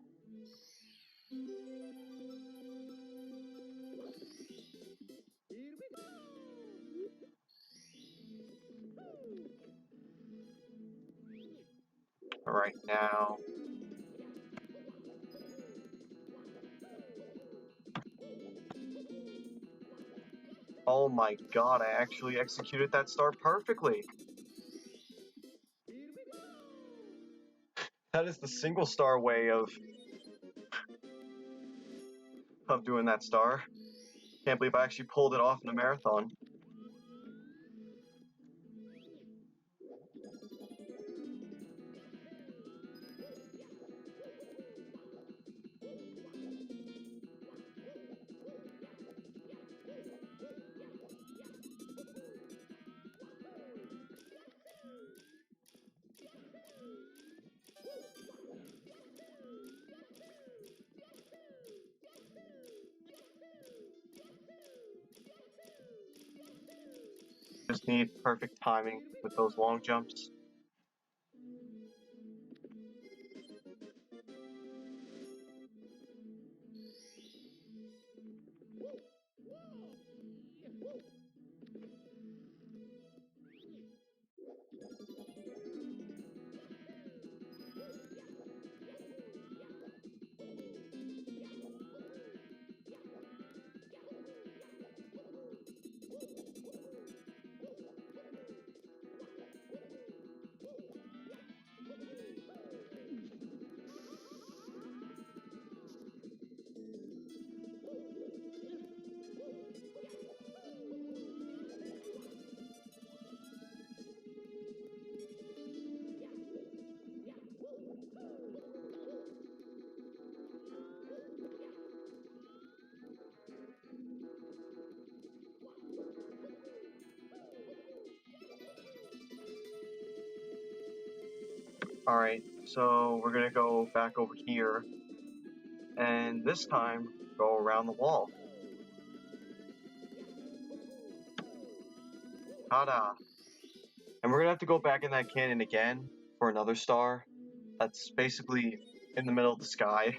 Alright, now... Oh my god, I actually executed that star perfectly! That is the single star way of doing that star. Can't believe I actually pulled it off in a marathon. Just need perfect timing with those long jumps. Alright, so we're gonna go back over here, and this time, go around the wall. Ta-da! And we're gonna have to go back in that cannon again for another star. That's basically in the middle of the sky.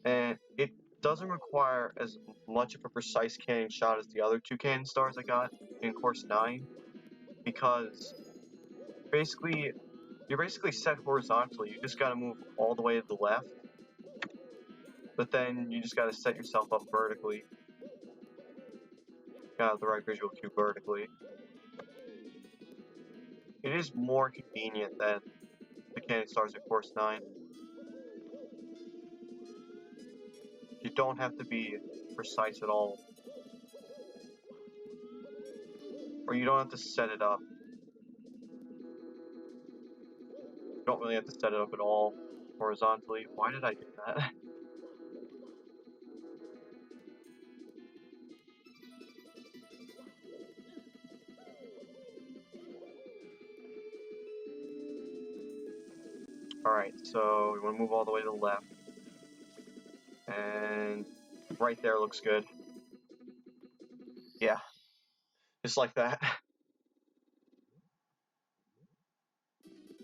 And it doesn't require as much of a precise cannon shot as the other two cannon stars I got in course 9, because you're basically set horizontally. You just gotta move all the way to the left, but then you just gotta set yourself up vertically. Gotta have the right visual cue vertically. It is more convenient than the cannon stars in course 9. You don't have to be precise at all. Or you don't have to set it up. You don't really have to set it up at all horizontally. Why did I do that? Alright, so we want to move all the way to the left. And right there looks good. Yeah, just like that.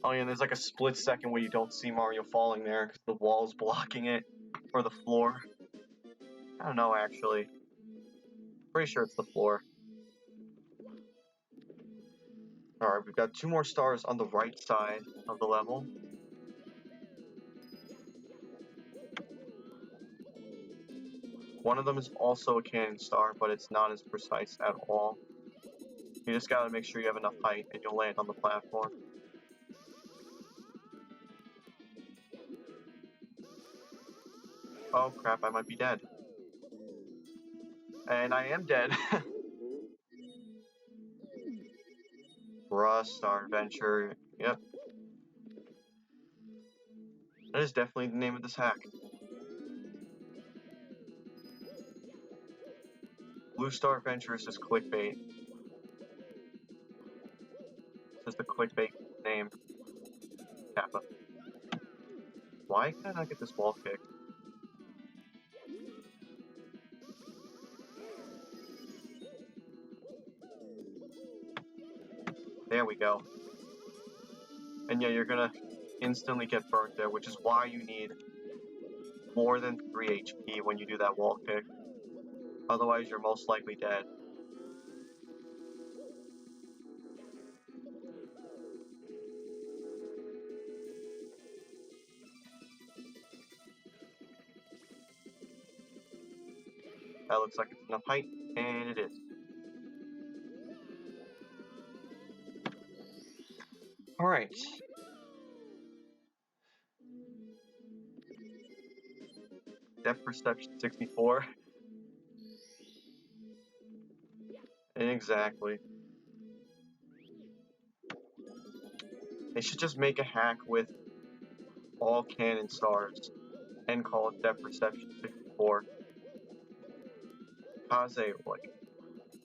Oh yeah, and there's like a split second where you don't see Mario falling there because the wall's blocking it, or the floor. I don't know, actually. Pretty sure it's the floor. Alright, we've got 2 more stars on the right side of the level. One of them is also a cannon star, but it's not as precise at all. You just gotta make sure you have enough height and you'll land on the platform. Oh crap, I might be dead. And I am dead. Rust, Star Adventure, yep. That is definitely the name of this hack. Blue Star Adventure is just clickbait. It's just a clickbait name. Kappa. Why can I not get this wall kicked? There we go. And yeah, you're gonna instantly get burnt there, which is why you need more than 3 HP when you do that wall kick. Otherwise, you're most likely dead. That looks like it's enough height, and it is. Alright. Depth Perception 64. Exactly. They should just make a hack with all cannon stars and call it Depth Perception 64. Kaze, like,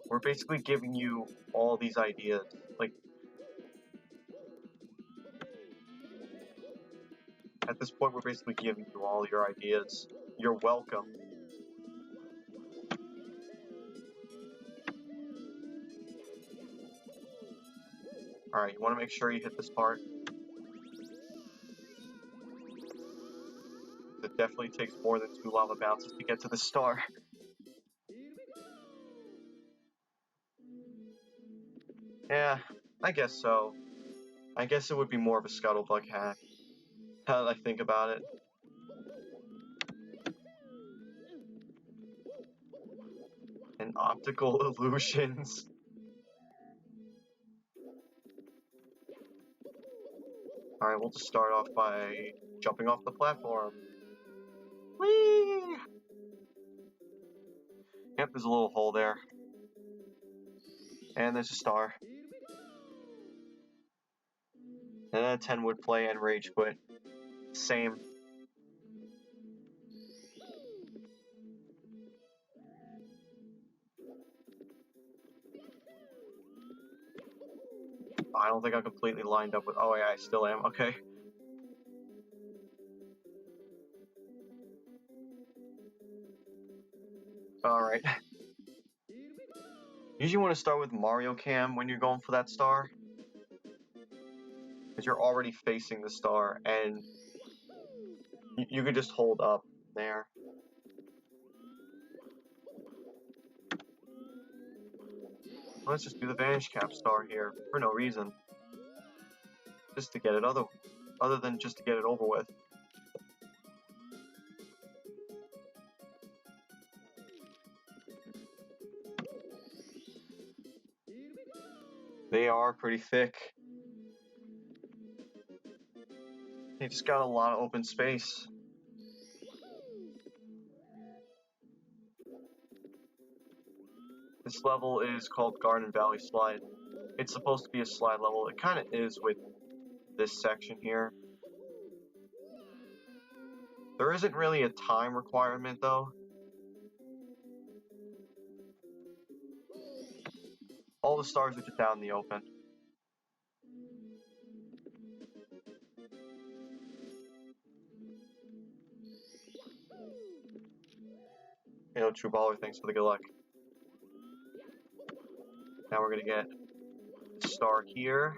we're basically giving you all these ideas. Like, at this point, we're basically giving you all your ideas. You're welcome. Alright, you want to make sure you hit this part. It definitely takes more than 2 lava bounces to get to the star. Yeah, I guess so. I guess it would be more of a scuttlebug hack, now that I think about it. And optical illusions. Alright, we'll just start off by jumping off the platform. Whee! Yep, there's a little hole there. And there's a star. And then a 10 would play and rage quit. Same. I don't think I'm completely lined up with... Oh yeah, I still am. Okay. Alright. Usually you want to start with Mario Cam when you're going for that star. Because you're already facing the star, and you could just hold up there. Let's just do the Vanish Cap star here, for no reason. Just to get it other than just to get it over with. They are pretty thick. They just got a lot of open space. This level is called Garden Valley Slide. It's supposed to be a slide level. It kind of is with this section here. There isn't really a time requirement though. All the stars are just out in the open. You know, True Baller, thanks for the good luck. Now we're gonna get a star here.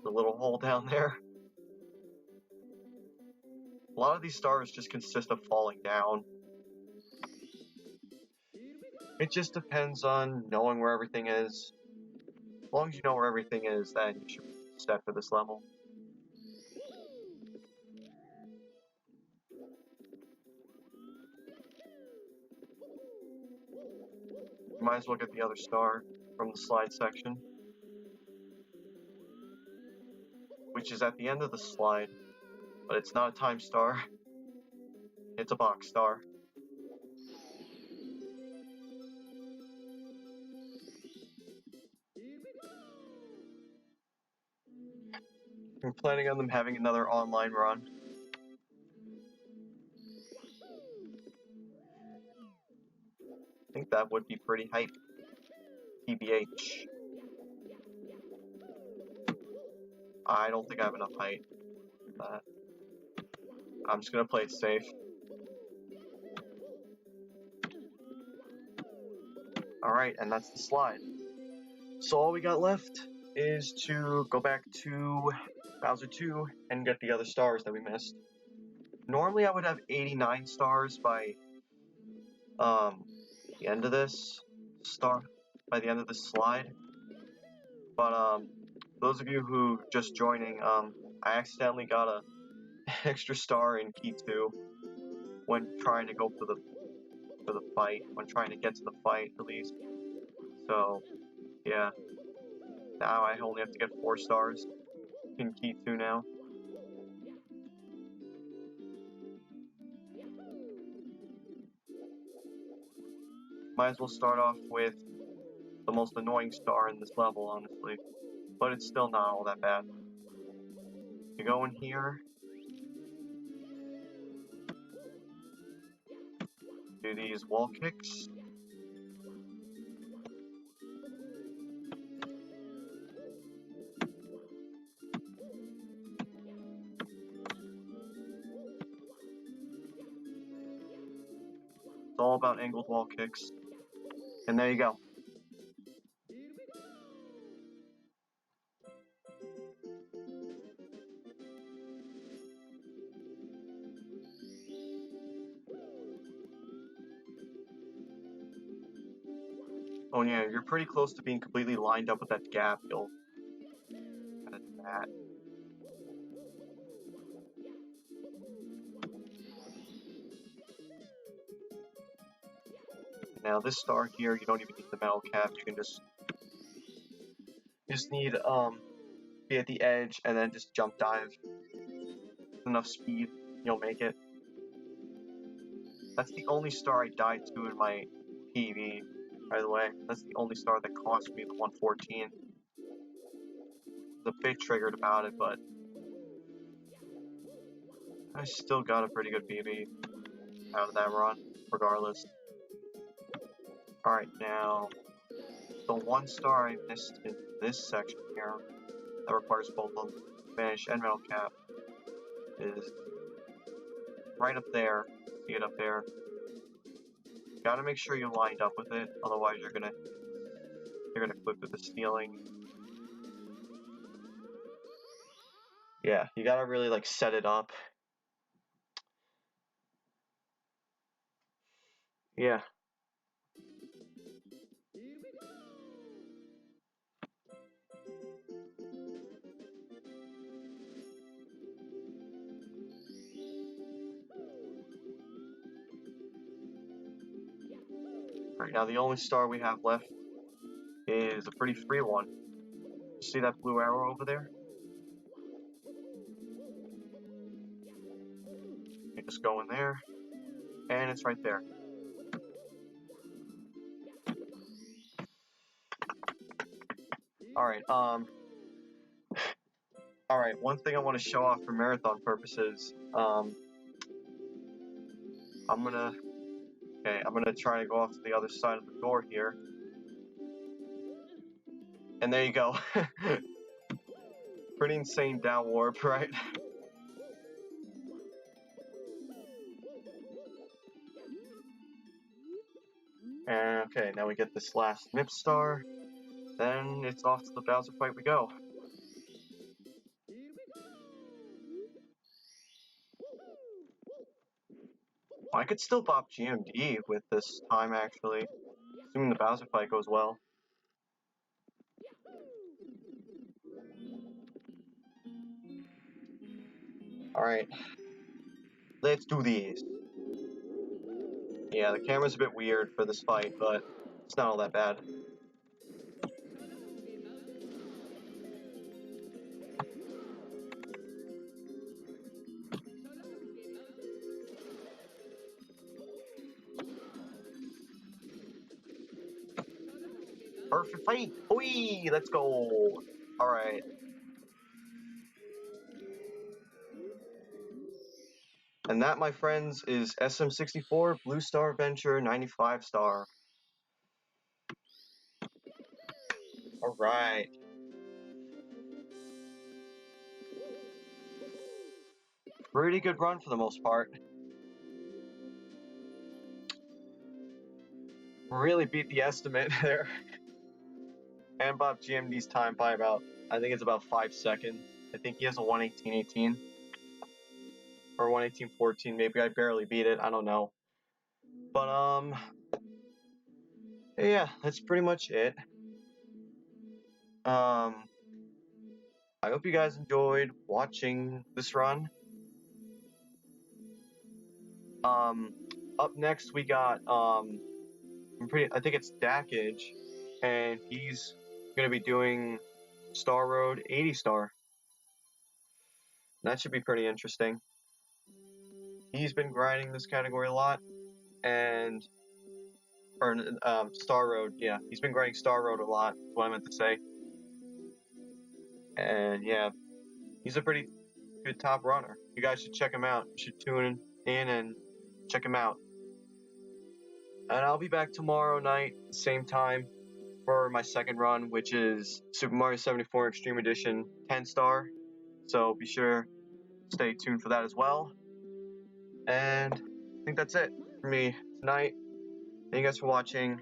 The little hole down there. A lot of these stars just consist of falling down. It just depends on knowing where everything is. As long as you know where everything is, then you should be set for this level. You might as well get the other star from the slide section, which is at the end of the slide, but it's not a time star, it's a box star. I'm planning on them having another online run. I think that would be pretty hype. TBH. I don't think I have enough height for that. I'm just gonna play it safe. Alright, and that's the slide. So all we got left is to go back to Bowser 2 and get the other stars that we missed. Normally I would have 89 stars by the end of this slide. But those of you who just joining, I accidentally got a extra star in Key 2 when trying to go for the fight, when trying to get to the fight at least. So yeah. Now I only have to get 4 stars in Key 2 now. Might as well start off with the most annoying star in this level, honestly. But it's still not all that bad. You go in here. Do these wall kicks. It's all about angled wall kicks. And there you go. Oh yeah, you're pretty close to being completely lined up with that gap. You'll kind of do that. Now this star here, you don't even need the metal cap. You can just need be at the edge and then just jump dive. With enough speed, you'll make it. That's the only star I died to in my PV, by the way. That's the only star that cost me the 114. The bit triggered about it, but I still got a pretty good PV out of that run, regardless. Alright, now the one star I missed in this section here that requires both a vanish and metal cap is right up there. See it up there? Gotta make sure you lined up with it, otherwise you're gonna clip with the ceiling. Yeah, you gotta really like set it up. Yeah. Alright, now the only star we have left is a pretty free one. See that blue arrow over there? You just go in there, and it's right there. Alright, alright, one thing I want to show off for marathon purposes, I'm gonna try to go off to the other side of the door here. And there you go. Pretty insane down warp, right? And okay, now we get this last Nip Star. Then it's off to the Bowser fight we go. I could still bop GMD with this time, actually, assuming the Bowser fight goes well. Alright, let's do this. Yeah, the camera's a bit weird for this fight, but it's not all that bad. Perfect fight! Oi! Let's go! Alright. And that, my friends, is SM64 Blue Star Adventure 95 star. Alright. Pretty good run for the most part. Really beat the estimate there. And Bob GMD's time by about, I think it's about 5 seconds. I think he has a 1:18:18. Or 1:18:14, maybe I barely beat it, I don't know. But, yeah, that's pretty much it. I hope you guys enjoyed watching this run. Up next we got, I think it's Dackage, and he's gonna be doing Star Road 80 star. That should be pretty interesting. He's been grinding this category a lot, Star Road, yeah. He's been grinding Star Road a lot, is what I meant to say. And yeah, he's a pretty good top runner. You guys should check him out. You should tune in and check him out. And I'll be back tomorrow night, same time, for my second run, which is Super Mario 74 Extreme Edition 10 star. So be sure to stay tuned for that as well. And I think that's it for me tonight. Thank you guys for watching.